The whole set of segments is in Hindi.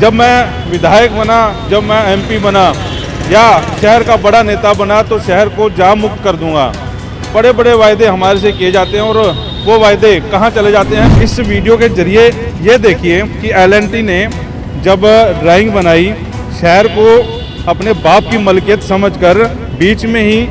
जब मैं विधायक बना, जब मैं एमपी बना या शहर का बड़ा नेता बना तो शहर को जाम मुक्त कर दूंगा। बड़े बड़े वायदे हमारे से किए जाते हैं और वो वायदे कहाँ चले जाते हैं। इस वीडियो के जरिए ये देखिए कि एलएनटी ने जब ड्राइंग बनाई, शहर को अपने बाप की मलकियत समझकर बीच में ही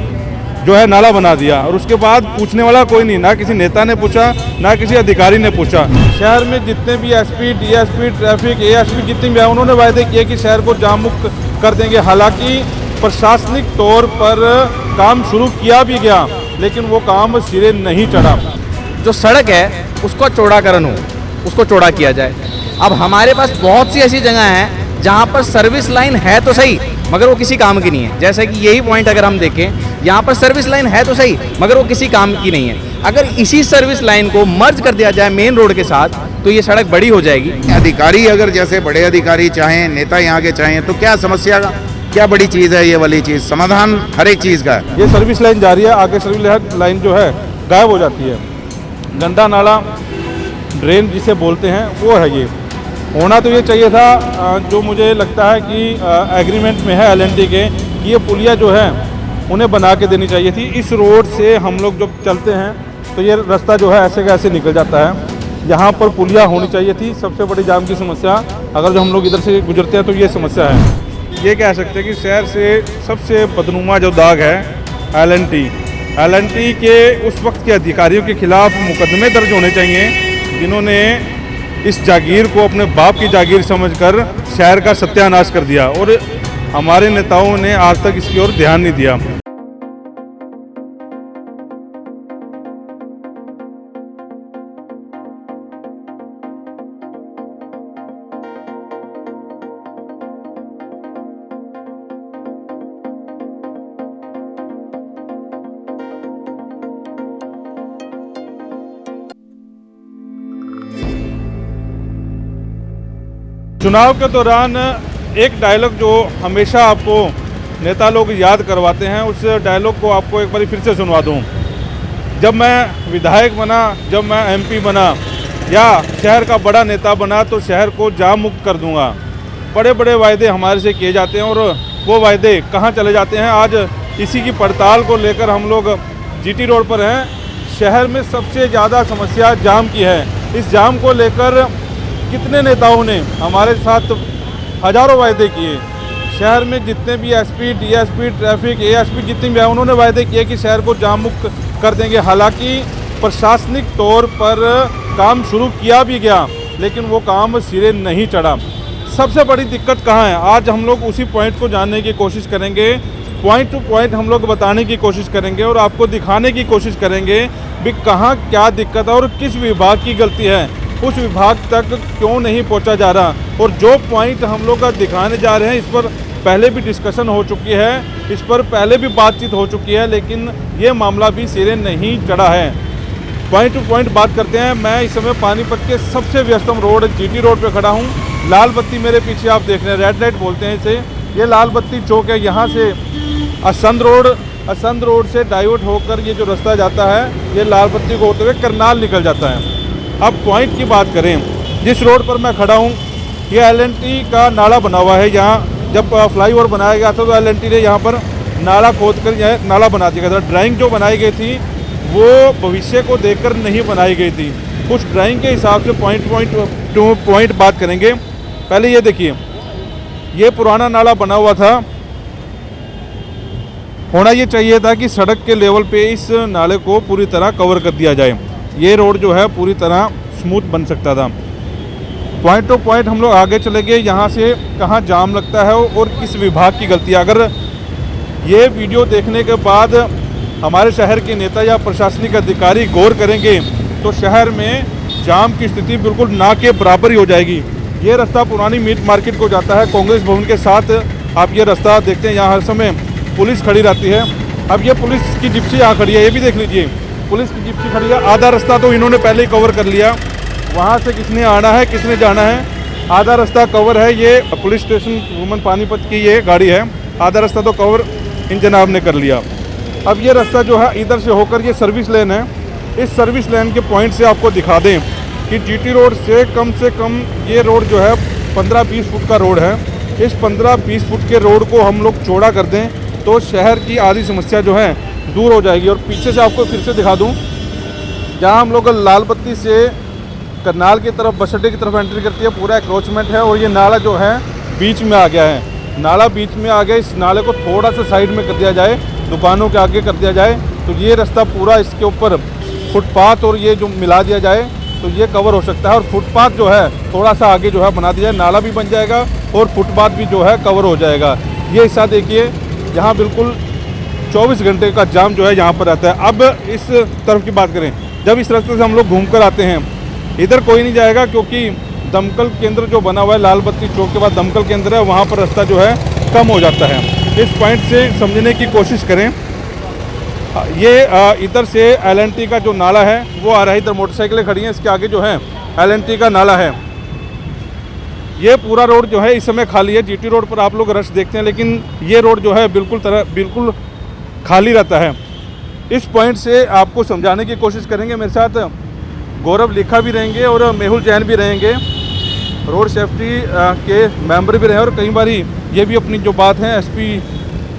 जो है नाला बना दिया और उसके बाद पूछने वाला कोई नहीं, ना किसी नेता ने पूछा, ना किसी अधिकारी ने पूछा। शहर में जितने भी एसपी, डीएसपी, ट्रैफिक, एएसपी जितने भी हैं, उन्होंने वायदे किए कि शहर को जाम मुक्त कर देंगे। हालांकि प्रशासनिक तौर पर काम शुरू किया भी गया, लेकिन वो काम सिरे नहीं चढ़ा। जो सड़क है उसको चौड़ाकरण हो, उसको चौड़ा किया जाए। अब हमारे पास बहुत सी ऐसी जगह हैं जहाँ पर सर्विस लाइन है तो सही मगर वो किसी काम की नहीं है। जैसे कि यही पॉइंट अगर हम देखें, यहाँ पर सर्विस लाइन है तो सही मगर वो किसी काम की नहीं है। अगर इसी सर्विस लाइन को मर्ज कर दिया जाए मेन रोड के साथ तो ये सड़क बड़ी हो जाएगी। अधिकारी अगर जैसे बड़े अधिकारी चाहें, नेता यहाँ के चाहें तो क्या समस्या का क्या बड़ी चीज़ है ये वाली चीज़? समाधान हर एक चीज़ का है। ये सर्विस लाइन जा रही है, आगे सर्विस लाइन जो है गायब हो जाती है। गंदा नाला, ड्रेन जिसे बोलते हैं, वो है ये। होना तो ये चाहिए था, जो मुझे लगता है कि एग्रीमेंट में है एलएनटी के, कि ये पुलिया जो है उन्हें बना के देनी चाहिए थी। इस रोड से हम लोग जब चलते हैं तो ये रास्ता जो है ऐसे का ऐसे निकल जाता है। यहाँ पर पुलिया होनी चाहिए थी। सबसे बड़ी जाम की समस्या, अगर जो हम लोग इधर से गुजरते हैं तो ये समस्या है। ये कह सकते हैं कि शहर से सबसे बदनुमा जो दाग है एलएनटी के उस वक्त के अधिकारियों के खिलाफ मुकदमे दर्ज होने चाहिए जिन्होंने इस जागीर को अपने बाप की जागीर समझकर शहर का सत्यानाश कर दिया और हमारे नेताओं ने आज तक इसकी ओर ध्यान नहीं दिया। चुनाव के दौरान एक डायलॉग जो हमेशा आपको नेता लोग याद करवाते हैं, उस डायलॉग को आपको एक बार फिर से सुनवा दूं। जब मैं विधायक बना, जब मैं एमपी बना या शहर का बड़ा नेता बना तो शहर को जाम मुक्त कर दूंगा। बड़े बड़े वायदे हमारे से किए जाते हैं और वो वायदे कहाँ चले जाते हैं। आज इसी की पड़ताल को लेकर हम लोग जीटी रोड पर हैं। शहर में सबसे ज़्यादा समस्या जाम की है। इस जाम को लेकर कितने नेताओं ने हमारे साथ हजारों वायदे किए। शहर में जितने भी एसपी, डीएसपी, ट्रैफिक, एएसपी जितने भी हैं, उन्होंने वायदे किए कि शहर को जाम मुक्त कर देंगे। हालांकि प्रशासनिक तौर पर काम शुरू किया भी गया, लेकिन वो काम सिरे नहीं चढ़ा। सबसे बड़ी दिक्कत कहाँ है, आज हम लोग उसी पॉइंट को जानने की कोशिश करेंगे। पॉइंट टू पॉइंट हम लोग बताने की कोशिश करेंगे और आपको दिखाने की कोशिश करेंगे भी कहाँ क्या दिक्कत है और किस विभाग की गलती है, उस विभाग तक क्यों नहीं पहुंचा जा रहा। और जो पॉइंट हम लोग दिखाने जा रहे हैं, इस पर पहले भी डिस्कशन हो चुकी है, इस पर पहले भी बातचीत हो चुकी है, लेकिन ये मामला भी सिरे नहीं चढ़ा है। पॉइंट टू पॉइंट बात करते हैं। मैं इस समय पानीपत के सबसे व्यस्तम रोड जीटी रोड पे खड़ा हूँ। लाल बत्ती मेरे पीछे आप देख रहे हैं, रेड लाइट बोलते हैं इसे। ये लाल बत्ती चौक है। यहाँ से असंध रोड से डाइवर्ट होकर ये जो रास्ता जाता है, ये लाल बत्ती को होते हुए करनाल निकल जाता है। अब पॉइंट की बात करें, जिस रोड पर मैं खड़ा हूँ, ये एलएनटी का नाला बना हुआ है। यहाँ जब फ्लाईओवर बनाया गया था तो एलएनटी ने यहाँ पर नाला खोदकर यह नाला बना दिया गया था। ड्राइंग जो बनाई गई थी वो भविष्य को देखकर नहीं बनाई गई थी। कुछ ड्राइंग के हिसाब से पॉइंट बात करेंगे। पहले ये देखिए, ये पुराना नाला बना हुआ था। होना ये चाहिए था कि सड़क के लेवल पे इस नाले को पूरी तरह कवर कर दिया जाए। ये रोड जो है पूरी तरह स्मूथ बन सकता था। पॉइंट टू पॉइंट हम लोग आगे चले गए, यहाँ से कहाँ जाम लगता है और किस विभाग की गलती है। अगर ये वीडियो देखने के बाद हमारे शहर के नेता या प्रशासनिक अधिकारी गौर करेंगे तो शहर में जाम की स्थिति बिल्कुल ना के बराबर ही हो जाएगी। ये रास्ता पुरानी मीट मार्केट को जाता है, कांग्रेस भवन के साथ आप ये रास्ता देखते हैं। यहाँ हर समय पुलिस खड़ी रहती है। अब ये पुलिस की जिप्सी यहाँ खड़ी है, ये भी देख लीजिए, पुलिस की जिप्सी खड़ी है। आधा रास्ता तो इन्होंने पहले ही कवर कर लिया। वहाँ से किसने आना है, किसने जाना है, आधा रास्ता कवर है। ये पुलिस स्टेशन वुमन पानीपत की ये गाड़ी है, आधा रास्ता तो कवर इन जनाब ने कर लिया। अब ये रास्ता जो है इधर से होकर ये सर्विस लेन है। इस सर्विस लेन के पॉइंट से आपको दिखा दें कि जीटी रोड से कम ये रोड जो है 15-20 फुट का रोड है। इस 15-20 फुट के रोड को हम लोग चौड़ा कर दें तो शहर की आधी समस्या जो है दूर हो जाएगी। और पीछे से आपको फिर से दिखा दूं, जहां हम लोग लाल बत्ती से करनाल की तरफ बस अड्डे की तरफ एंट्री करती है, पूरा एक्रोचमेंट है और ये नाला जो है बीच में आ गया है। नाला बीच में आ गया, इस नाले को थोड़ा सा साइड में कर दिया जाए, दुकानों के आगे कर दिया जाए तो ये रास्ता पूरा इसके ऊपर फुटपाथ और ये जो मिला दिया जाए तो ये कवर हो सकता है। और फुटपाथ जो है थोड़ा सा आगे जो है बना दिया जाए, नाला भी बन जाएगा और फुटपाथ भी जो है कवर हो जाएगा। ये हिस्सा देखिए, यहाँ बिल्कुल 24 घंटे का जाम जो है यहाँ पर रहता है। अब इस तरफ की बात करें, जब इस रास्ते से हम लोग घूम कर आते हैं, इधर कोई नहीं जाएगा क्योंकि दमकल केंद्र जो बना हुआ है लाल बत्ती चौक के बाद दमकल केंद्र है, वहाँ पर रास्ता जो है कम हो जाता है। इस पॉइंट से समझने की कोशिश करें। ये इधर से LNT का जो नाला है वो आ रहा है, इधर मोटरसाइकिलें खड़ी हैं, इसके आगे जो है LNT का नाला है। ये पूरा रोड जो है इस समय खाली है। GT रोड पर आप लोग रश देखते हैं, लेकिन ये रोड जो है बिल्कुल खाली रहता है। इस पॉइंट से आपको समझाने की कोशिश करेंगे। मेरे साथ गौरव लिखा भी रहेंगे और मेहुल जैन भी रहेंगे, रोड सेफ्टी के मेंबर भी रहे और कई बार ये भी अपनी जो बात है SP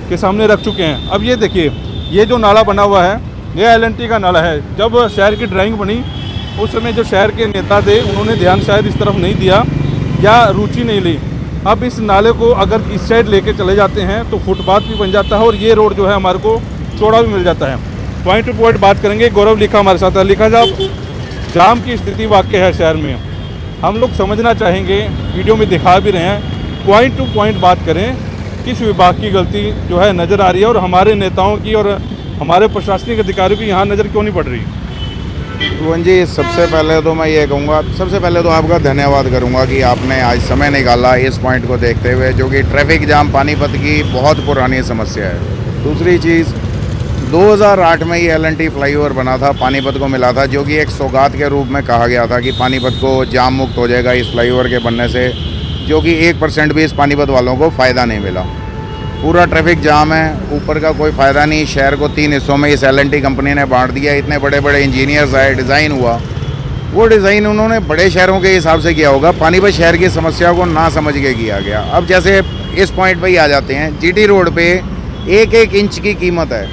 के सामने रख चुके हैं। अब ये देखिए, ये जो नाला बना हुआ है ये LNT का नाला है। जब शहर की ड्राइंग बनी उस समय जो शहर के नेता थे उन्होंने ध्यान शायद इस तरफ नहीं दिया या रुचि नहीं ली। अब इस नाले को अगर इस साइड लेके चले जाते हैं तो फुटपाथ भी बन जाता है और ये रोड जो है हमारे को चौड़ा भी मिल जाता है। पॉइंट टू पॉइंट बात करेंगे। गौरव लिखा हमारे साथ है। लिखा साहब, जाम की स्थिति वाकई है शहर में, हम लोग समझना चाहेंगे, वीडियो में दिखा भी रहे हैं, पॉइंट टू पॉइंट बात करें, किस विभाग की गलती जो है नज़र आ रही है और हमारे नेताओं की और हमारे प्रशासनिक अधिकारियों की यहाँ नज़र क्यों नहीं पड़ रही? भुवन जी, सबसे पहले तो मैं ये कहूँगा, सबसे पहले तो आपका धन्यवाद करूँगा कि आपने आज समय निकाला इस पॉइंट को देखते हुए, जो कि ट्रैफिक जाम पानीपत की बहुत पुरानी समस्या है। दूसरी चीज़, 2008 में ये LNT फ्लाईओवर बना था, पानीपत को मिला था, जो कि एक सौगात के रूप में कहा गया था कि पानीपत को जाम मुक्त हो जाएगा इस फ्लाईओवर के बनने से, जो कि 1% भी इस पानीपत वालों को फ़ायदा नहीं मिला। पूरा ट्रैफिक जाम है, ऊपर का कोई फ़ायदा नहीं। शहर को 3 हिस्सों में इस LNT कंपनी ने बांट दिया। इतने बड़े बड़े इंजीनियर्स आए, डिज़ाइन हुआ, वो डिज़ाइन उन्होंने बड़े शहरों के हिसाब से किया होगा, पानीपत शहर की समस्या को ना समझ के किया गया। अब जैसे इस पॉइंट पर ही आ जाते हैं, GT रोड पर 1-1 इंच की कीमत है।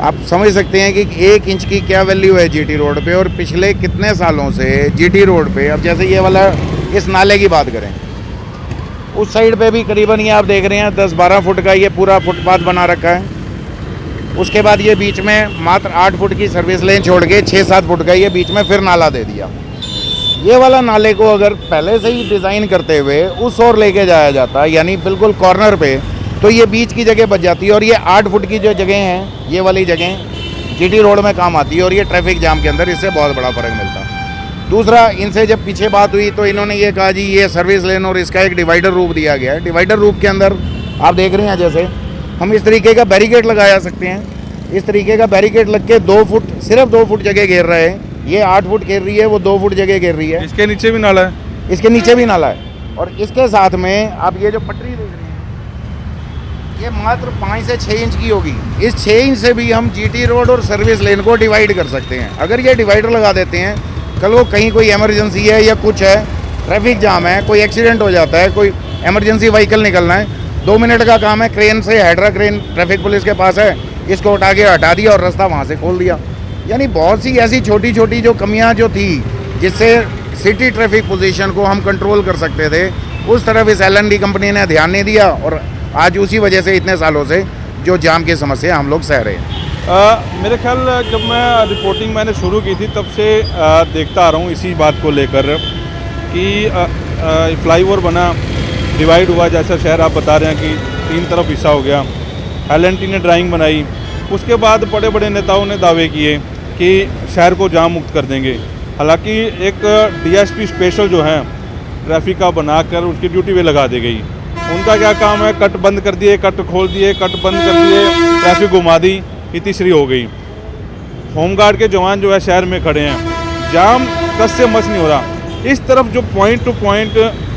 आप समझ सकते हैं कि 1 इंच की क्या वैल्यू है GT रोड पे। और पिछले कितने सालों से GT रोड पे, अब जैसे ये वाला इस नाले की बात करें, उस साइड पे भी करीबन ये आप देख रहे हैं 10-12 फुट का ये पूरा फुटपाथ बना रखा है। उसके बाद ये बीच में मात्र 8 फुट की सर्विस लेन छोड़ के 6-7 फुट का ये बीच में फिर नाला दे दिया। ये वाला नाले को अगर पहले से ही डिज़ाइन करते हुए उस ओर लेके जाया जाता, यानी बिल्कुल कॉर्नर पे, तो ये बीच की जगह बच जाती है और ये 8 फुट की जो जगह है, ये वाली जगह GT रोड में काम आती है और ये ट्रैफिक जाम के अंदर इससे बहुत बड़ा फ़र्क मिलता है। दूसरा, इनसे जब पीछे बात हुई तो इन्होंने ये कहा जी ये सर्विस लेन और इसका एक डिवाइडर रूप दिया गया है। डिवाइडर रूप के अंदर आप देख रहे हैं, जैसे हम इस तरीके का बैरिकेड लगा सकते हैं। इस तरीके का बैरिकेड लग के 2 फुट, सिर्फ 2 फुट जगह घेर रहे हैं। ये 8 फुट घेर रही है, वो 2 फुट जगह घेर रही है। इसके नीचे भी नाला है, इसके नीचे भी नाला है। और इसके साथ में आप ये जो पटरी देख रहे हैं, ये मात्र 5 से 6 इंच की होगी। इस 6 इंच से भी हम GT रोड और सर्विस लेन को डिवाइड कर सकते हैं। अगर ये डिवाइडर लगा देते हैं, कल को कहीं कोई इमरजेंसी है या कुछ है, ट्रैफिक जाम है, कोई एक्सीडेंट हो जाता है, कोई इमरजेंसी व्हीकल निकलना है, 2 मिनट का काम है, क्रेन से, हाइड्रा क्रेन ट्रैफिक पुलिस के पास है, इसको उठा के हटा दिया और रास्ता वहाँ से खोल दिया। यानी बहुत सी ऐसी छोटी छोटी जो कमियाँ जो थी, जिससे सिटी ट्रैफिक पोजीशन को हम कंट्रोल कर सकते थे, उस तरफ इस LNT कंपनी ने ध्यान नहीं दिया और आज उसी वजह से इतने सालों से जो जाम की समस्या हम लोग सह रहे हैं। मेरे ख्याल जब मैं रिपोर्टिंग मैंने शुरू की थी तब से देखता आ रहा हूँ इसी बात को लेकर कि फ्लाईओवर बना, डिवाइड हुआ, जैसा शहर आप बता रहे हैं कि 3 तरफ हिस्सा हो गया, LNT ने ड्राइंग बनाई, उसके बाद बड़े बड़े नेताओं ने दावे किए कि शहर को जाम मुक्त कर देंगे। हालांकि एक DSP स्पेशल जो है ट्रैफिक का बनाकर उसकी ड्यूटी पे लगा दी गई। उनका क्या काम है, कट बंद कर दिए, कट खोल दिए, कट बंद कर दिए, ट्रैफिक घुमा दी, तीसरी हो गई। होमगार्ड के जवान जो है शहर में खड़े हैं, जाम कस से मस नहीं हो रहा। इस तरफ जो पॉइंट टू पॉइंट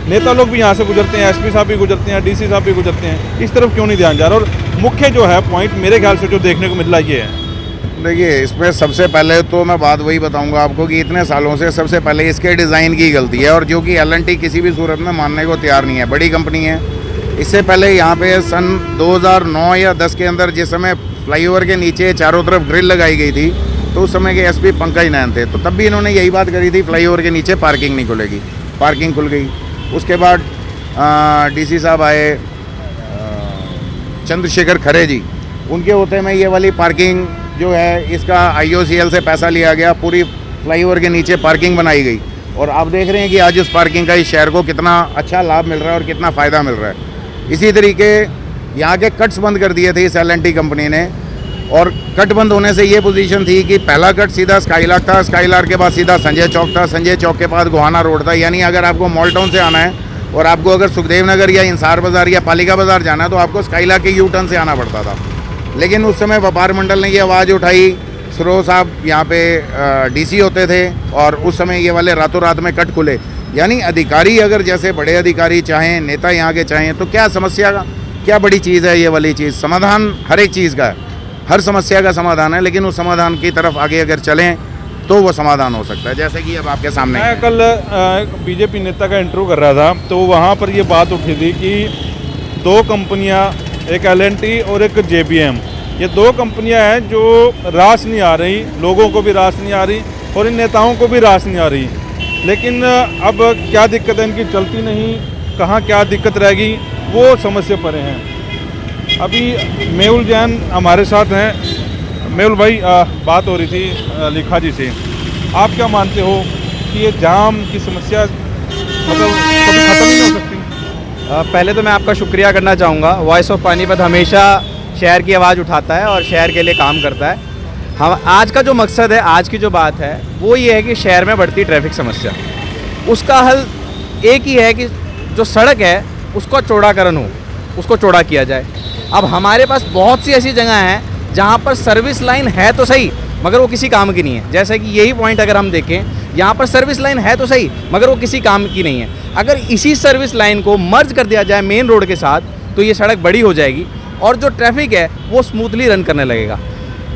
नेता लोग भी यहाँ से गुजरते हैं, SP साहब भी गुजरते हैं, DC साहब भी गुजरते हैं, इस तरफ क्यों नहीं ध्यान जा रहा? और मुख्य जो है पॉइंट मेरे ख्याल से जो देखने को मिल रहा है ये है देखिए, इसमें सबसे पहले तो मैं बात वही बताऊंगा आपको कि इतने सालों से सबसे पहले इसके डिज़ाइन की गलती है, और जो कि L&T किसी भी सूरत में मानने को तैयार नहीं है। बड़ी कंपनी है। इससे पहले यहाँ पे सन 2009 या 10 के अंदर जिस समय फ्लाईओवर के नीचे चारों तरफ ग्रिल लगाई गई थी, तो उस समय के SP पंकज नैन थे, तो तब भी इन्होंने यही बात करी थी फ्लाईओवर के नीचे पार्किंग नहीं खुलेगी। पार्किंग खुल गई। उसके बाद DC साहब आए, चंद्रशेखर खरे जी, उनके होते में ये वाली पार्किंग जो है इसका IOCL से पैसा लिया गया, पूरी फ्लाईओवर के नीचे पार्किंग बनाई गई, और आप देख रहे हैं कि आज उस पार्किंग का इस शहर को कितना अच्छा लाभ मिल रहा है और कितना फ़ायदा मिल रहा है। इसी तरीके यहाँ के कट्स बंद कर दिए थे इस L&T कंपनी ने, और कट बंद होने से ये पोजीशन थी कि पहला कट सीधा स्काईलार्क था, स्काईलार्क के बाद सीधा संजय चौक था, संजय चौक के बाद गोहाना रोड था। यानी अगर आपको मॉल टाउन से आना है और आपको अगर सुखदेव नगर या इंसार बाज़ार या पालिका बाज़ार जाना है तो आपको स्काईलार्क के U-टर्न से आना पड़ता था। लेकिन उस समय व्यापार मंडल ने ये आवाज़ उठाई, सरो साहब यहाँ पे DC होते थे, और उस समय ये वाले रातों रात में कट खुले। यानी अधिकारी अगर जैसे बड़े अधिकारी चाहें, नेता यहाँ के चाहें, तो क्या समस्या का क्या बड़ी चीज़ है ये वाली चीज़। समाधान हर एक चीज़ का है, हर समस्या का समाधान है, लेकिन उस समाधान की तरफ आगे अगर चलें तो वो समाधान हो सकता है। जैसे कि अब आपके सामने मैं कल BJP नेता का इंटरव्यू कर रहा था, तो वहाँ पर ये बात उठी थी कि दो कंपनियाँ, एक L&T और एक JBM, ये दो कंपनियां हैं जो रास नहीं आ रही, लोगों को भी रास नहीं आ रही और इन नेताओं को भी रास नहीं आ रही। लेकिन अब क्या दिक्कत है, इनकी चलती नहीं, कहाँ क्या दिक्कत रहेगी वो समझ से परे हैं। अभी मेहुल जैन हमारे साथ हैं। मेहुल भाई, बात हो रही थी लिखा जी से, आप क्या मानते हो कि ये जाम की समस्या मतलब कभी ख़त्म नहीं हो सकती? पहले तो मैं आपका शुक्रिया करना चाहूँगा। वॉइस ऑफ पानीपत हमेशा शहर की आवाज़ उठाता है और शहर के लिए काम करता है। हम आज का जो मकसद है, आज की जो बात है वो ये है कि शहर में बढ़ती ट्रैफिक समस्या, उसका हल एक ही है कि जो सड़क है उसका चौड़ाकरण हो, उसको चौड़ा किया जाए। अब हमारे पास बहुत सी ऐसी जगह हैं जहाँ पर सर्विस लाइन है तो सही मगर वो किसी काम की नहीं है। जैसे कि यही पॉइंट अगर हम देखें, यहाँ पर सर्विस लाइन है तो सही मगर वो किसी काम की नहीं है। अगर इसी सर्विस लाइन को मर्ज कर दिया जाए मेन रोड के साथ तो ये सड़क बड़ी हो जाएगी और जो ट्रैफिक है वो स्मूथली रन करने लगेगा।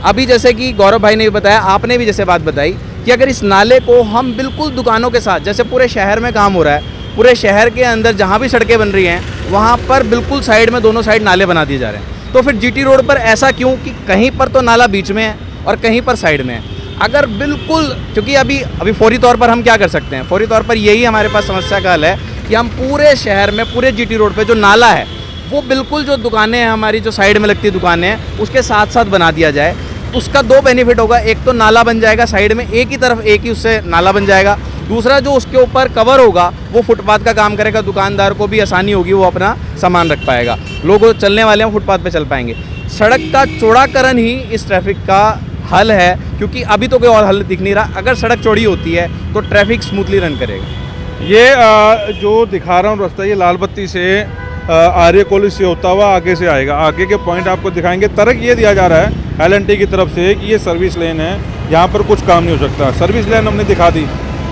अभी जैसे कि गौरव भाई ने भी बताया, आपने भी जैसे बात बताई कि अगर इस नाले को हम बिल्कुल दुकानों के साथ, जैसे पूरे शहर में काम हो रहा है, पूरे शहर के अंदर जहाँ भी सड़कें बन रही हैं वहाँ पर बिल्कुल साइड में दोनों साइड नाले बना दिए जा रहे हैं, तो फिर GT रोड पर ऐसा क्यों कि कहीं पर तो नाला बीच में है और कहीं पर साइड में है। अगर बिल्कुल, क्योंकि अभी फौरी तौर पर हम क्या कर सकते हैं, फौरी तौर पर यही हमारे पास समस्या का हल है कि हम पूरे शहर में पूरे GT रोड पे जो नाला है वो बिल्कुल जो दुकानें हैं हमारी, जो साइड में लगती दुकानें हैं, उसके साथ साथ बना दिया जाए। उसका दो बेनिफिट होगा, एक तो नाला बन जाएगा साइड में, एक ही तरफ एक ही उससे नाला बन जाएगा। दूसरा जो उसके ऊपर कवर होगा वो फुटपाथ का काम करेगा, दुकानदार को भी आसानी होगी, वो अपना सामान रख पाएगा, लोग चलने वाले हैं फुटपाथ पे चल पाएंगे। सड़क का चौड़ाकरण ही इस ट्रैफिक का हल है, क्योंकि अभी तो कोई और हल दिख नहीं रहा। अगर सड़क चौड़ी होती है तो ट्रैफिक स्मूथली रन करेगा। ये जो दिखा रहा हूँ रास्ता, ये लाल बत्ती से आर्य कॉलेज से होता हुआ आगे से आएगा। आगे के पॉइंट आपको दिखाएंगे। तर्क ये दिया जा रहा है L&T की तरफ से कि ये सर्विस लेन है, यहाँ पर कुछ काम नहीं हो सकता। सर्विस लेन हमने दिखा दी,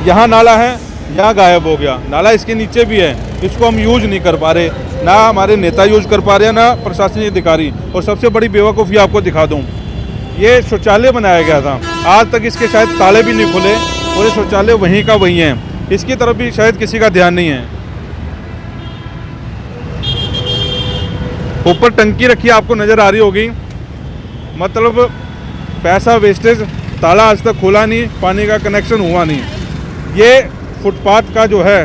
यहाँ नाला है, यहाँ गायब हो गया। नाला इसके नीचे भी है, इसको हम यूज नहीं कर पा रहे, ना हमारे नेता यूज कर पा रहे हैं, ना प्रशासनिक अधिकारी। और सबसे बड़ी बेवकूफ़ी आपको दिखा दूँ, ये शौचालय बनाया गया था, आज तक इसके शायद ताले भी नहीं खुले और ये शौचालय वहीं का वहीं है। इसकी तरफ भी शायद किसी का ध्यान नहीं है। ऊपर टंकी रखी आपको नज़र आ रही होगी, मतलब पैसा वेस्टेज। ताला आज तक खुला नहीं, पानी का कनेक्शन हुआ नहीं। ये फुटपाथ का जो है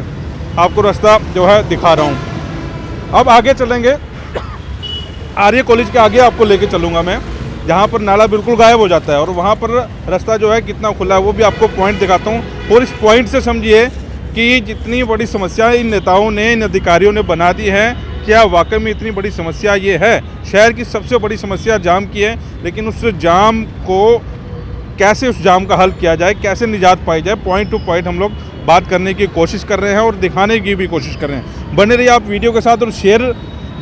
आपको रास्ता जो है दिखा रहा हूँ। अब आगे चलेंगे, आर्य कॉलेज के आगे आपको लेके चलूँगा मैं, जहाँ पर नाला बिल्कुल गायब हो जाता है और वहाँ पर रास्ता जो है कितना खुला है वो भी आपको पॉइंट दिखाता हूँ। और इस पॉइंट से समझिए कि जितनी बड़ी समस्या इन नेताओं ने, इन अधिकारियों ने बना दी है, क्या वाकई में इतनी बड़ी समस्या ये है? शहर की सबसे बड़ी समस्या जाम की है, लेकिन उस जाम को कैसे, उस जाम का हल किया जाए, कैसे निजात पाई जाए, पॉइंट टू पॉइंट हम लोग बात करने की कोशिश कर रहे हैं और दिखाने की भी कोशिश कर रहे हैं। बने रहिए आप वीडियो के साथ और शेयर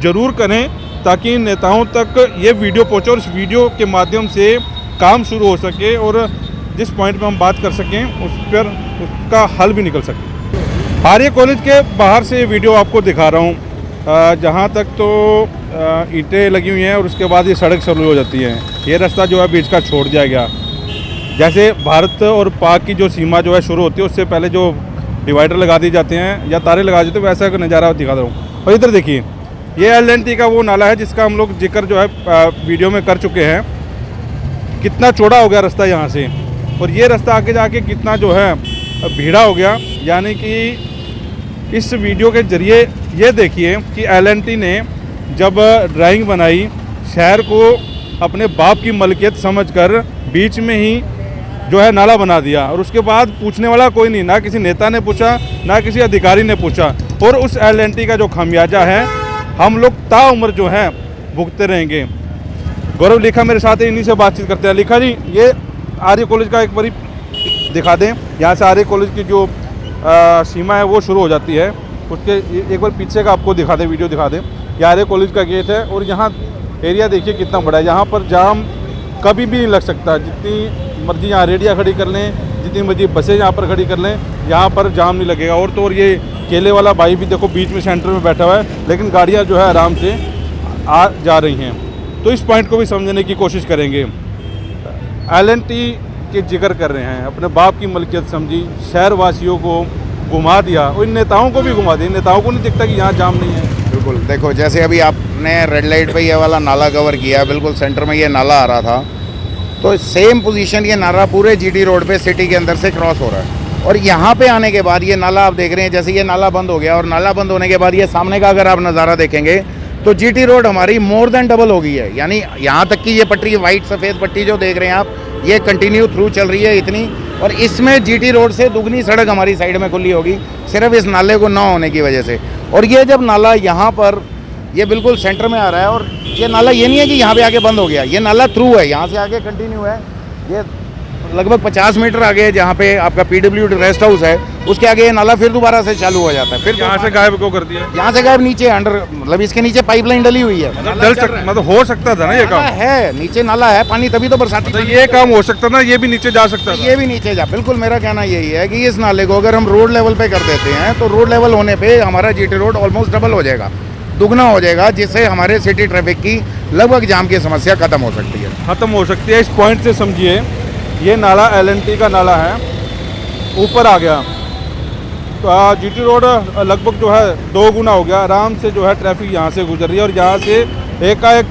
ज़रूर करें ताकि नेताओं तक ये वीडियो पहुँचे और इस वीडियो के माध्यम से काम शुरू हो सके और जिस पॉइंट पर हम बात कर सकें उस पर उसका हल भी निकल सके। आर्य कॉलेज के बाहर से ये वीडियो आपको दिखा रहा हूँ। जहाँ तक तो ईंटें लगी हुई हैं और उसके बाद ये सड़क शुरू हो जाती है। ये रास्ता जो है बीच का छोड़ दिया गया। जैसे भारत और पाक की जो सीमा जो है शुरू होती है, उससे पहले जो डिवाइडर लगा दी जाते हैं या तारे लगा देते हैं, वैसा का नज़ारा दिखा रहा हूँ। और इधर देखिए, ये एल&टी का वो नाला है जिसका हम लोग जिक्र जो है वीडियो में कर चुके हैं। कितना चौड़ा हो गया रास्ता यहाँ से, और ये रास्ता आगे जाके कितना जो है भीड़ा हो गया। यानी कि इस वीडियो के ज़रिए ये देखिए कि एल&टी ने जब ड्राइंग बनाई, शहर को अपने बाप की मलकियत समझकर बीच में ही जो है नाला बना दिया, और उसके बाद पूछने वाला कोई नहीं, ना किसी नेता ने पूछा, ना किसी अधिकारी ने पूछा। और उस एल&टी का जो खामियाजा है हम लोग ताउम्र जो है भुगतते रहेंगे। गौरव लिखा मेरे साथ है, इन्हीं से बातचीत करते हैं। लिखा जी, ये आर्य कॉलेज का एक बारी दिखा दें। यहाँ से आर्य कॉलेज की जो सीमा है वो शुरू हो जाती है। उसके एक बार पीछे का आपको दिखा दें, वीडियो दिखा दें। ये आर्य कॉलेज का गेट है, और यहाँ एरिया देखिए कितना बड़ा है। यहाँ पर जाम कभी भी नहीं लग सकता। जितनी मर्जी यहाँ रेडियाँ खड़ी कर लें, जितनी मर्जी बसें यहाँ पर खड़ी कर लें, यहाँ पर जाम नहीं लगेगा। और तो और ये केले वाला भाई भी देखो बीच में सेंटर में बैठा हुआ है, लेकिन गाड़ियाँ जो है आराम से आ जा रही हैं। तो इस पॉइंट को भी समझने की कोशिश करेंगे। एल&टी के जिक्र कर रहे हैं, अपने बाप की मलकियत समझी, शहरवासियों को घुमा दिया, और इन नेताओं को भी घुमा दिया। नेताओं को नहीं दिखता कि यहाँ जाम नहीं है। बिल्कुल, देखो जैसे अभी आपने रेड लाइट पे ये वाला नाला कवर किया, बिल्कुल सेंटर में ये नाला आ रहा था, तो सेम पोजीशन ये नाला पूरे जीटी रोड पे सिटी के अंदर से क्रॉस हो रहा है। और यहाँ पे आने के बाद ये नाला आप देख रहे हैं, जैसे ये नाला बंद हो गया, और नाला बंद होने के बाद ये सामने का अगर आप नज़ारा देखेंगे तो जीटी रोड हमारी मोर देन डबल हो गई है। यानी यहाँ तक कि ये पट्टी, वाइट सफ़ेद पट्टी जो देख रहे हैं आप, ये कंटिन्यू थ्रू चल रही है इतनी, और इसमें जीटी रोड से दुगनी सड़क हमारी साइड में खुली होगी, सिर्फ इस नाले को ना होने की वजह से। और ये जब नाला यहाँ पर ये बिल्कुल सेंटर में आ रहा है, और ये नाला ये नहीं है कि यहाँ पे आके बंद हो गया, ये नाला थ्रू है, यहाँ से आगे कंटिन्यू है। ये लगभग 50 मीटर आगे है, जहाँ पे आपका PWD रेस्ट हाउस है, उसके आगे ये नाला फिर दोबारा से चालू हो जाता है। फिर यहाँ से गायब क्यों कर दिया? यहाँ से गायब नीचे अंडर, मतलब इसके नीचे पाइपलाइन डली हुई है। मतलब हो सकता था ना ये काम है, नीचे नाला है, पानी तभी तो बरसाती। तो ये काम हो सकता ना, ये भी नीचे जा सकता था। ये भी नीचे जा, बिल्कुल मेरा कहना यही है कि इस नाले को अगर हम रोड लेवल पे कर देते हैं, तो रोड लेवल होने पे हमारा जीटी रोड ऑलमोस्ट डबल हो जाएगा, दुगना हो जाएगा, जिससे हमारे सिटी ट्रैफिक की लगभग जाम की समस्या खत्म हो सकती है। ख़त्म हो सकती है। इस पॉइंट से समझिए, ये नाला एल&टी का नाला है, ऊपर आ गया तो जीटी रोड लगभग जो है 2 गुना हो गया। आराम से जो है ट्रैफिक यहाँ से गुजर रही है, और यहाँ से एकाएक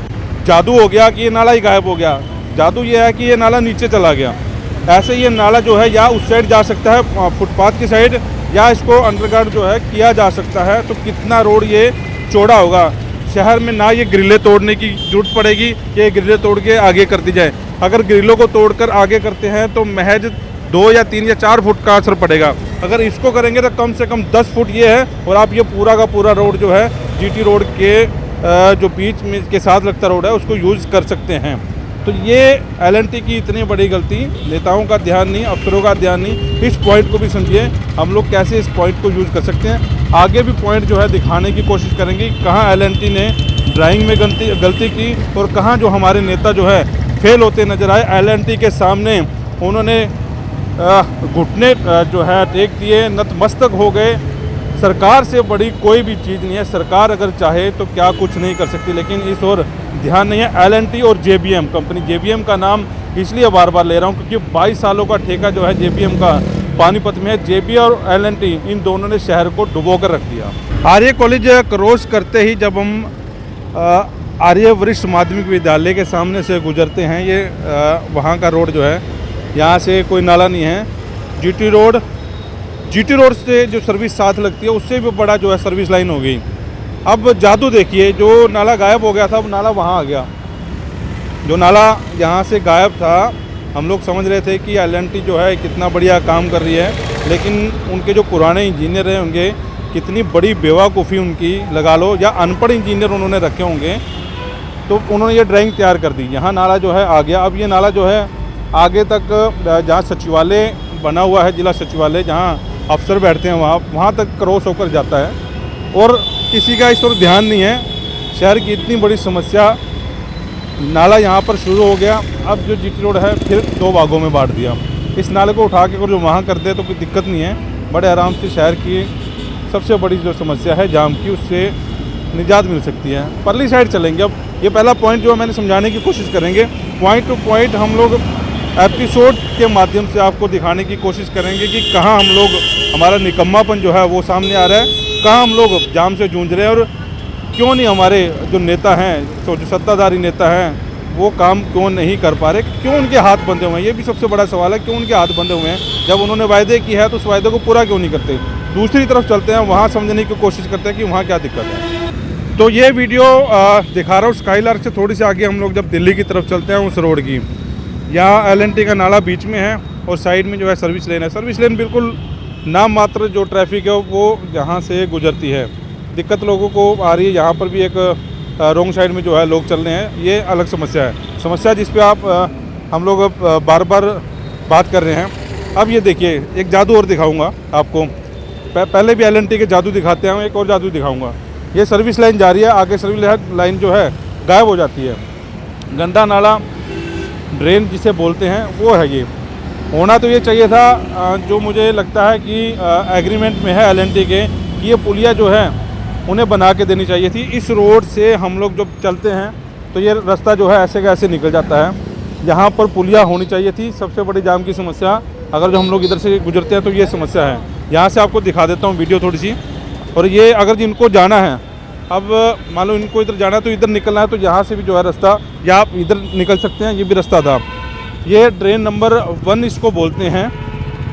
जादू हो गया कि ये नाला ही गायब हो गया। जादू ये है कि ये नाला नीचे चला गया। ऐसे ये नाला जो है या उस साइड जा सकता है फुटपाथ की साइड, या इसको अंडरग्राउंड जो है किया जा सकता है। तो कितना रोड ये चौड़ा होगा। शहर में ना ये ग्रिलें तोड़ने की जरूरत पड़ेगी कि ये ग्रिलें तोड़ के आगे कर दी जाए। अगर ग्रिलों को तोड़कर आगे करते हैं तो महज 2 या 3 या 4 फुट का असर पड़ेगा। अगर इसको करेंगे तो कम से कम 10 फुट ये है, और आप ये पूरा का पूरा रोड जो है जीटी रोड के जो बीच में के साथ लगता रोड है उसको यूज़ कर सकते हैं। तो ये एल&टी की इतनी बड़ी गलती, नेताओं का ध्यान नहीं, अफसरों का ध्यान नहीं। इस पॉइंट को भी समझिए, हम लोग कैसे इस पॉइंट को यूज़ कर सकते हैं। आगे भी पॉइंट जो है दिखाने की कोशिश करेंगे, कहाँ एल&टी ने ड्राइंग में गलती की, और कहाँ जो हमारे नेता जो है फेल होते नजर आए। एल&टी के सामने उन्होंने घुटने जो है टेक दिए, नतमस्तक हो गए। सरकार से बड़ी कोई भी चीज़ नहीं है। सरकार अगर चाहे तो क्या कुछ नहीं कर सकती, लेकिन इस ओर ध्यान नहीं है। एल&टी और JBM कंपनी, JBM का नाम इसलिए बार बार ले रहा हूँ क्योंकि 22 सालों का ठेका जो है JBM का पानीपत में है। JB और एल&टी इन दोनों ने शहर को डुबो कर रख दिया। आर्य कॉलेज क्रॉस करते ही जब हम आर्य वरिष्ठ माध्यमिक विद्यालय के सामने से गुजरते हैं, ये वहाँ का रोड जो है, यहाँ से कोई नाला नहीं है। जीटी रोड से जो सर्विस साथ लगती है उससे भी बड़ा जो है सर्विस लाइन हो गई। अब जादू देखिए, जो नाला गायब हो गया था अब नाला वहाँ आ गया। जो नाला यहाँ से गायब था, हम लोग समझ रहे थे कि एल&टी जो है कितना बढ़िया काम कर रही है, लेकिन उनके जो पुराने इंजीनियर हैं होंगे, कितनी बड़ी बेवकूफ़ी उनकी लगा लो, या अनपढ़ इंजीनियर उन्होंने रखे होंगे, तो उन्होंने ये ड्राइंग तैयार कर दी। यहाँ नाला जो है आ गया। अब ये नाला जो है आगे तक, जहाँ सचिवालय बना हुआ है, जिला सचिवालय जहाँ अफसर बैठते हैं, वहाँ तक क्रॉस होकर जाता है, और किसी का इस ओर ध्यान नहीं है। शहर की इतनी बड़ी समस्या, नाला यहाँ पर शुरू हो गया। अब जो जीटी रोड है फिर 2 भागों में बांट दिया। इस नाले को उठा के अगर जो वहाँ कर दे तो कोई दिक्कत नहीं है, बड़े आराम से शहर की सबसे बड़ी जो समस्या है जाम की, उससे निजात मिल सकती है। परली साइड चलेंगे। अब ये पहला पॉइंट जो मैंने समझाने की कोशिश करेंगे, पॉइंट टू पॉइंट हम लोग एपिसोड के माध्यम से आपको दिखाने की कोशिश करेंगे कि कहाँ हम लोग, हमारा निकम्मापन जो है वो सामने आ रहा है, कहाँ हम लोग जाम से जूझ रहे हैं और क्यों नहीं हमारे जो नेता हैं, जो सत्ताधारी नेता हैं, वो काम क्यों नहीं कर पा रहे, क्यों उनके हाथ बंधे हुए हैं। ये भी सबसे बड़ा सवाल है, क्यों उनके हाथ बंधे हुए हैं। जब उन्होंने वायदे की है तो उस वायदे को पूरा क्यों नहीं करते। दूसरी तरफ चलते हैं, वहाँ समझने की कोशिश करते हैं कि वहाँ क्या दिक्कत है। तो ये वीडियो दिखा रहा हूँ स्काईलार्क से थोड़ी सी आगे हम लोग जब दिल्ली की तरफ चलते हैं उस रोड की, यहाँ LNT का नाला बीच में है और साइड में जो है सर्विस लेन है। सर्विस लेन बिल्कुल नाम मात्र जो ट्रैफिक है वो यहाँ से गुजरती है। दिक्कत लोगों को आ रही है। यहाँ पर भी एक रॉन्ग साइड में जो है लोग चल रहे हैं, ये अलग समस्या है। समस्या जिस पे आप हम लोग बार बार बात कर रहे हैं। अब ये देखिए, एक जादू और दिखाऊंगा आपको। पहले भी LNT के जादू दिखाते हैं, एक और जादू दिखाऊंगा। ये सर्विस लाइन जा रही है, आगे सर्विस लाइन जो है गायब हो जाती है। गंदा नाला, ड्रेन जिसे बोलते हैं, वो है ये। होना तो ये चाहिए था, जो मुझे लगता है कि एग्रीमेंट में है LNT के, कि ये पुलिया जो है उन्हें बना के देनी चाहिए थी। इस रोड से हम लोग जब चलते हैं तो ये रास्ता जो है ऐसे का ऐसे निकल जाता है। यहाँ पर पुलिया होनी चाहिए थी। सबसे बड़ी जाम की समस्या, अगर जो हम लोग इधर से गुजरते हैं तो ये समस्या है। यहाँ से आपको दिखा देता हूँ वीडियो थोड़ी सी। और ये अगर जिनको जाना है, अब मान लो इनको इधर जाना है तो इधर निकलना है, तो यहाँ से भी जो है रास्ता, या आप इधर निकल सकते हैं, ये भी रास्ता था। ये ड्रेन नंबर 1 इसको बोलते हैं।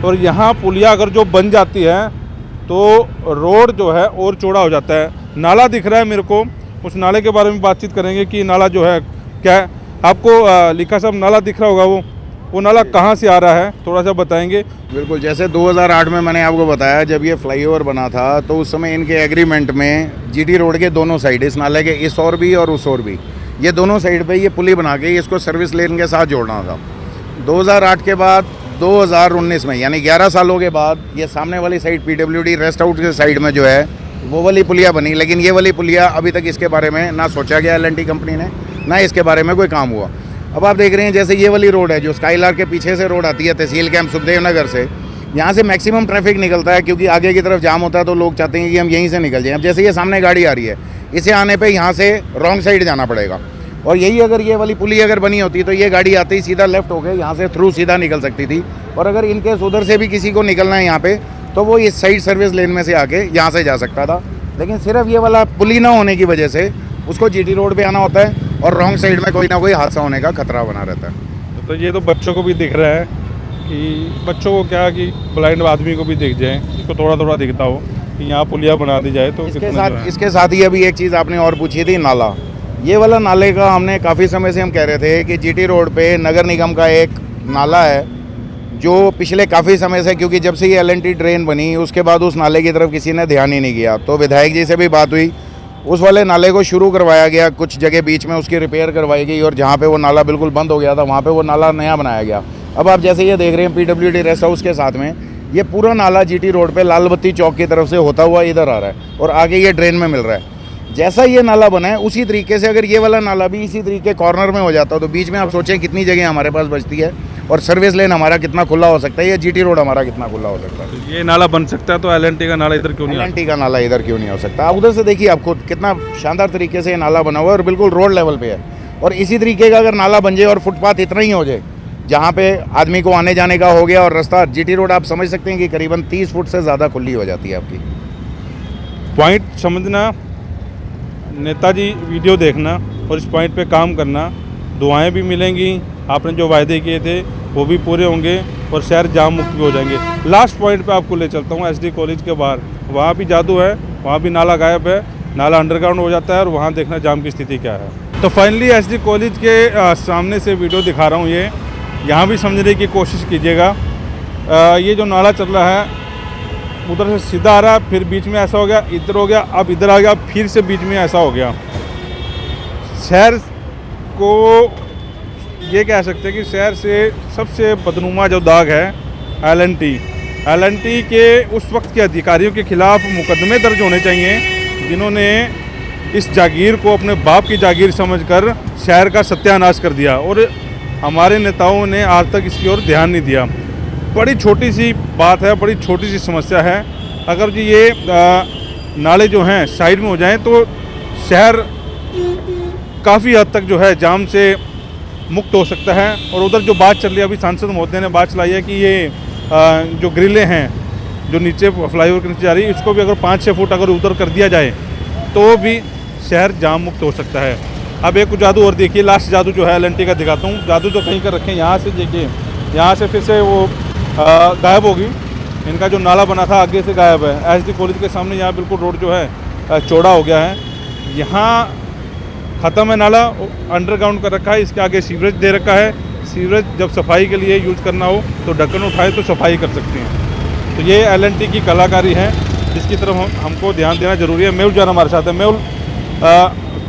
और यहाँ पुलिया अगर जो बन जाती है तो रोड जो है और चौड़ा हो जाता है। नाला दिख रहा है मेरे को, उस नाले के बारे में बातचीत करेंगे कि नाला जो है क्या है। आपको लिखा साहब नाला दिख रहा होगा, वो नाला कहाँ से आ रहा है, थोड़ा सा बताएंगे। बिल्कुल, जैसे 2008 में मैंने आपको बताया जब ये फ्लाईओवर बना था, तो उस समय इनके एग्रीमेंट में GT रोड के दोनों साइड, इस नाले के इस ओर भी और उस ओर भी, ये दोनों साइड पे ये पुली बना के इसको सर्विस लेन के साथ जोड़ना था। 2008 के बाद 2019 में, यानी 11 सालों के बाद, ये सामने वाली साइड PWD रेस्ट हाउस के साइड में जो है वो वाली पुलिया बनी। लेकिन ये वाली पुलिया अभी तक इसके बारे में ना सोचा गया LNT कंपनी ने, ना इसके बारे में कोई काम हुआ। अब आप देख रहे हैं जैसे ये वाली रोड है जो स्काईलार्क के पीछे से रोड आती है तहसील कैंप सुखदेव नगर से, यहाँ से मैक्सिमम ट्रैफिक निकलता है क्योंकि आगे की तरफ जाम होता है तो लोग चाहते हैं कि हम यहीं से निकल जाएं। अब जैसे ये सामने गाड़ी आ रही है, इसे आने पे यहाँ से रॉन्ग साइड जाना पड़ेगा। और यही अगर ये वाली पुली अगर बनी होती तो ये गाड़ी आते ही सीधा लेफ्ट होकर यहाँ से थ्रू सीधा निकल सकती थी। और अगर इनकेस उधर से भी किसी को निकलना है यहाँ पे, तो वो इस साइड सर्विस लेन में से आके यहाँ से जा सकता था। लेकिन सिर्फ ये वाला पुली ना होने की वजह से उसको GT रोड पे आना होता है और रॉन्ग साइड में कोई ना कोई हादसा होने का खतरा बना रहता है। तो ये तो बच्चों को भी दिख रहा है कि बच्चों को क्या कि ब्लाइंड आदमी को भी दिख जाए, इसको थोड़ा थोड़ा दिखता हो कि यहाँ पुलिया बना दी जाए तो इसके साथ ही अभी एक चीज़ आपने और पूछी थी, नाला। ये वाला नाले का हमने काफ़ी समय से हम कह रहे थे कि GT रोड पे नगर निगम का एक नाला है जो पिछले काफ़ी समय से, क्योंकि जब से ये LNT ड्रेन बनी उसके बाद उस नाले की तरफ किसी ने ध्यान ही नहीं किया। तो विधायक जी से भी बात हुई, उस वाले नाले को शुरू करवाया गया, कुछ जगह बीच में उसकी रिपेयर करवाई गई और जहाँ पे वो नाला बिल्कुल बंद हो गया था वहाँ पे वो नाला नया बनाया गया। अब आप जैसे ये देख रहे हैं PWD रेस्ट हाउस के साथ में ये पूरा नाला GT रोड पे लाल बत्ती चौक की तरफ से होता हुआ इधर आ रहा है और आगे ये ड्रेन में मिल रहा है। जैसा ये नाला बना है उसी तरीके से अगर ये वाला नाला भी इसी तरीके कॉर्नर में हो जाता तो बीच में आप सोचें कितनी जगह हमारे पास बचती है और सर्विस लेन हमारा कितना खुला हो सकता है, या GT रोड हमारा कितना खुला हो सकता है। ये नाला बन सकता है तो LNT का नाला इधर क्यों नहीं? LNT का नाला इधर क्यों नहीं हो सकता? आप उधर से देखिए, आप खुद कितना शानदार तरीके से ये नाला बना हुआ है और बिल्कुल रोड लेवल पे है। और इसी तरीके का अगर नाला बन जाए और फुटपाथ इतना ही हो जाए जहाँ पे आदमी को आने जाने का हो गया और रास्ता, GT रोड आप समझ सकते हैं कि करीबन 30 फुट से ज़्यादा खुली हो जाती है आपकी। पॉइंट समझना, नेताजी वीडियो देखना और इस पॉइंट पे काम करना, दुआएं भी मिलेंगी, आपने जो वायदे किए थे वो भी पूरे होंगे और शहर जाम मुक्त भी हो जाएंगे। लास्ट पॉइंट पे आपको ले चलता हूँ SD कॉलेज के बाहर, वहाँ भी जादू है, वहाँ भी नाला गायब है, नाला अंडरग्राउंड हो जाता है और वहाँ देखना जाम की स्थिति क्या है। तो फाइनली SD कॉलेज के सामने से वीडियो दिखा रहा हूँ, ये यहाँ भी समझने की कोशिश कीजिएगा। ये जो नाला चल रहा है उधर से सीधा आ रहा है, फिर बीच में ऐसा हो गया, इधर हो गया, अब इधर आ गया, फिर से बीच में ऐसा हो गया। शहर को ये कह सकते हैं कि शहर से सबसे बदनुमा जो दाग है LNT के उस वक्त के अधिकारियों के खिलाफ मुकदमे दर्ज होने चाहिए जिन्होंने इस जागीर को अपने बाप की जागीर समझकर शहर का सत्यानाश कर दिया और हमारे नेताओं ने आज तक इसकी ओर ध्यान नहीं दिया। बड़ी छोटी सी बात है, बड़ी छोटी सी समस्या है। अगर जी ये नाले जो हैं साइड में हो जाएं तो शहर काफ़ी हद तक जो है जाम से मुक्त हो सकता है। और उधर जो बात चल रही है, अभी सांसद महोदय ने बात चलाई है कि ये जो ग्रिलें हैं जो नीचे फ्लाईओवर के नीचे जा रही है, इसको भी अगर 5-6 फुट अगर उधर कर दिया जाए तो भी शहर जाम मुक्त हो सकता है। अब एक जादू और देखिए, लास्ट जादू जो है एल&टी का दिखाता हूँ। जादू जो कहीं कर रखे हैं, यहाँ से देखिए, यहाँ से फिर से वो गायब होगी। इनका जो नाला बना था आगे से गायब है। SD कॉलेज के सामने यहाँ बिल्कुल रोड जो है चौड़ा हो गया है। यहाँ ख़त्म है नाला, अंडरग्राउंड कर रखा है। इसके आगे सीवरेज दे रखा है। सीवरेज जब सफाई के लिए यूज़ करना हो तो ढक्कन उठाए तो सफाई कर सकते हैं। तो ये एल&टी की कलाकारी है, जिसकी तरफ हमको ध्यान देना ज़रूरी है। मेहुल जाना हमारे साथ है। मेहुल,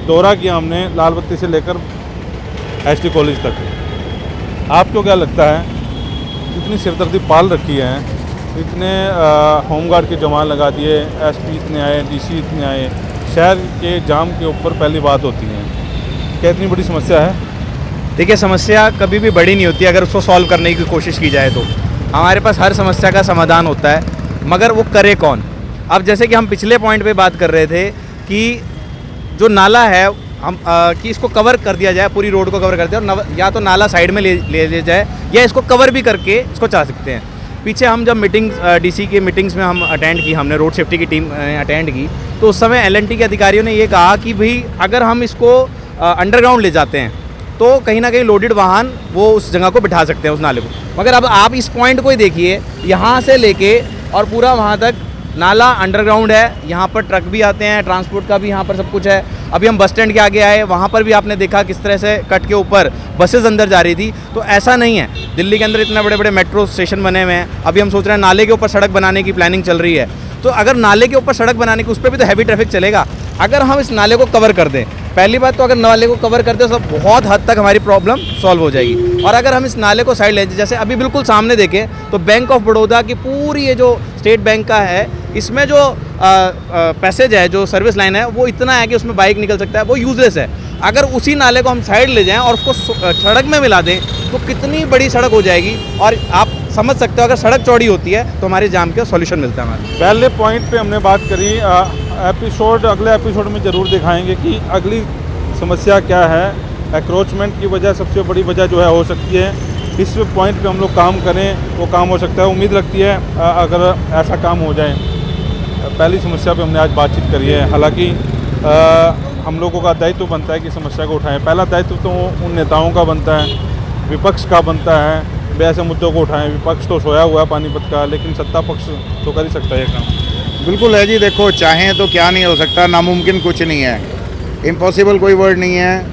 दौरा किया हमने लाल बत्ती से लेकर SD कॉलेज तक। आपको क्या लगता है, इतनी सिरदर्दी पाल रखी है, इतने होमगार्ड के जवान लगा दिए, SP इतने आए, DC इतने आए, शहर के जाम के ऊपर पहली बात होती है। क्या इतनी बड़ी समस्या है? देखिए, समस्या कभी भी बड़ी नहीं होती अगर उसको सॉल्व करने की कोशिश की जाए तो। हमारे पास हर समस्या का समाधान होता है, मगर वो करे कौन। अब जैसे कि हम पिछले पॉइंट पे बात कर रहे थे कि जो नाला है हम कि इसको कवर कर दिया जाए, पूरी रोड को कवर कर दिया, और या तो नाला साइड में ले लिया जाए या इसको कवर भी करके इसको चला सकते हैं। पीछे हम जब DC की मीटिंग्स में हम अटेंड की, हमने रोड सेफ्टी की टीम अटेंड की, तो उस समय L&T के अधिकारियों ने ये कहा कि भाई अगर हम इसको अंडरग्राउंड ले जाते हैं तो कहीं ना कहीं लोडेड वाहन वो उस जगह को बिठा सकते हैं, उस नाले को। मगर अब आप इस पॉइंट को ही देखिए, यहाँ से लेके और पूरा वहाँ तक नाला अंडरग्राउंड है। यहाँ पर ट्रक भी आते हैं, ट्रांसपोर्ट का भी यहाँ पर सब कुछ है। अभी हम बस स्टैंड के आगे आए, वहाँ पर भी आपने देखा किस तरह से कट के ऊपर बसेस अंदर जा रही थी। तो ऐसा नहीं है, दिल्ली के अंदर इतने बड़े बड़े मेट्रो स्टेशन बने हुए हैं। अभी हम सोच रहे हैं नाले के ऊपर सड़क बनाने की प्लानिंग चल रही है। तो अगर नाले के ऊपर सड़क बनाने की, उस पर भी तो हैवी ट्रैफिक चलेगा। अगर हम इस नाले को कवर कर दें, पहली बात तो अगर नाले को कवर कर दें तो बहुत हद तक हमारी प्रॉब्लम सॉल्व हो जाएगी। और अगर हम इस नाले को साइड ले, जैसे अभी बिल्कुल सामने देखें तो बैंक ऑफ बड़ौदा की पूरी ये जो स्टेट बैंक का है, इसमें जो पैसेज है, जो सर्विस लाइन है, वो इतना है कि उसमें बाइक निकल सकता है, वो यूजलेस है। अगर उसी नाले को हम साइड ले जाएं और उसको सड़क में मिला दें तो कितनी बड़ी सड़क हो जाएगी। और आप समझ सकते हो, अगर सड़क चौड़ी होती है तो हमारे जाम का सॉल्यूशन मिलता है। हमारे पहले पॉइंट पे हमने बात करी, अगले एपिसोड में ज़रूर दिखाएंगे कि अगली समस्या क्या है। एक्रोचमेंट की वजह सबसे बड़ी वजह जो है हो सकती है। इस पॉइंट पे हम लोग काम करें, वो काम हो सकता है। उम्मीद लगती है अगर ऐसा काम हो जाए। पहली समस्या पे हमने आज बातचीत करी है। हालांकि हम लोगों का दायित्व बनता है कि समस्या को उठाएं। पहला दायित्व तो उन नेताओं का बनता है, विपक्ष का बनता है, ऐसे मुद्दों को उठाएं। विपक्ष तो सोया हुआ है पानीपत का, लेकिन सत्ता पक्ष तो कर ही सकता है ये काम। बिल्कुल है जी। देखो, चाहें तो क्या नहीं हो सकता, नामुमकिन कुछ नहीं है। इम्पॉसिबल कोई वर्ड नहीं है।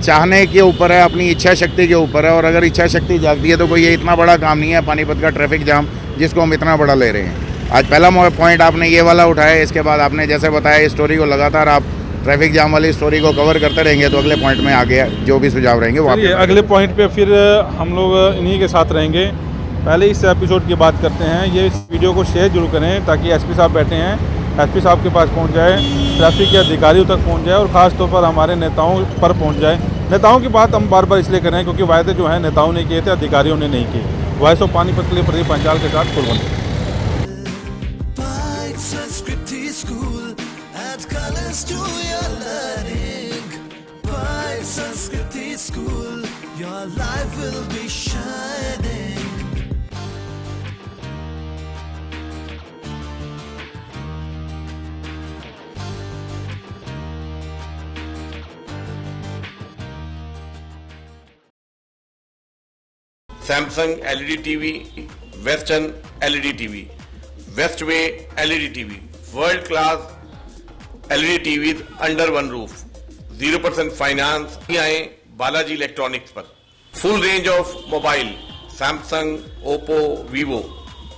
चाहने के ऊपर है, अपनी इच्छा शक्ति के ऊपर है। और अगर इच्छा शक्ति जागती है तो कोई ये इतना बड़ा काम नहीं है पानीपत का ट्रैफिक जाम, जिसको हम इतना बड़ा ले रहे हैं। आज पहला पॉइंट आपने ये वाला उठाया, इसके बाद आपने जैसे बताया इस स्टोरी को लगातार आप ट्रैफिक जाम वाली स्टोरी को कवर करते रहेंगे तो अगले पॉइंट में आगे जो भी सुझाव रहेंगे वो आपके अगले पॉइंट पे फिर हम लोग इन्हीं के साथ रहेंगे। पहले इस एपिसोड की बात करते हैं। ये इस वीडियो को शेयर जरूर करें ताकि SP साहब बैठे हैं, SP साहब के पास पहुंच जाए, ट्रैफिक के अधिकारियों तक पहुंच जाए और ख़ास तौर पर हमारे नेताओं पर पहुंच जाए। नेताओं की बात हम बार बार इसलिए करें क्योंकि वायदे जो हैं नेताओं ने किए थे, अधिकारियों ने नहीं किए। वॉइस ऑफ पानीपत के लिए प्रदीप पंचाल के साथ Kulwant. School, your life will be shining. Samsung LED TV, Western LED TV, Westway LED TV, world class LED TVs under one roof, 0% finance। ही आए बालाजी इलेक्ट्रॉनिक्स पर। Full range of mobile Samsung, Oppo, Vivo,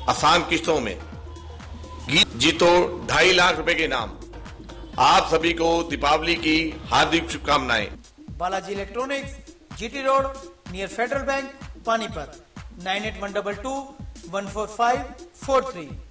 आसान किस्तों में। जीतो 2.5 लाख रुपए के इनाम। आप सभी को दीपावली की हार्दिक शुभकामनाएं। Balaji electronics, GT road, near federal bank, Panipat, 9812214543।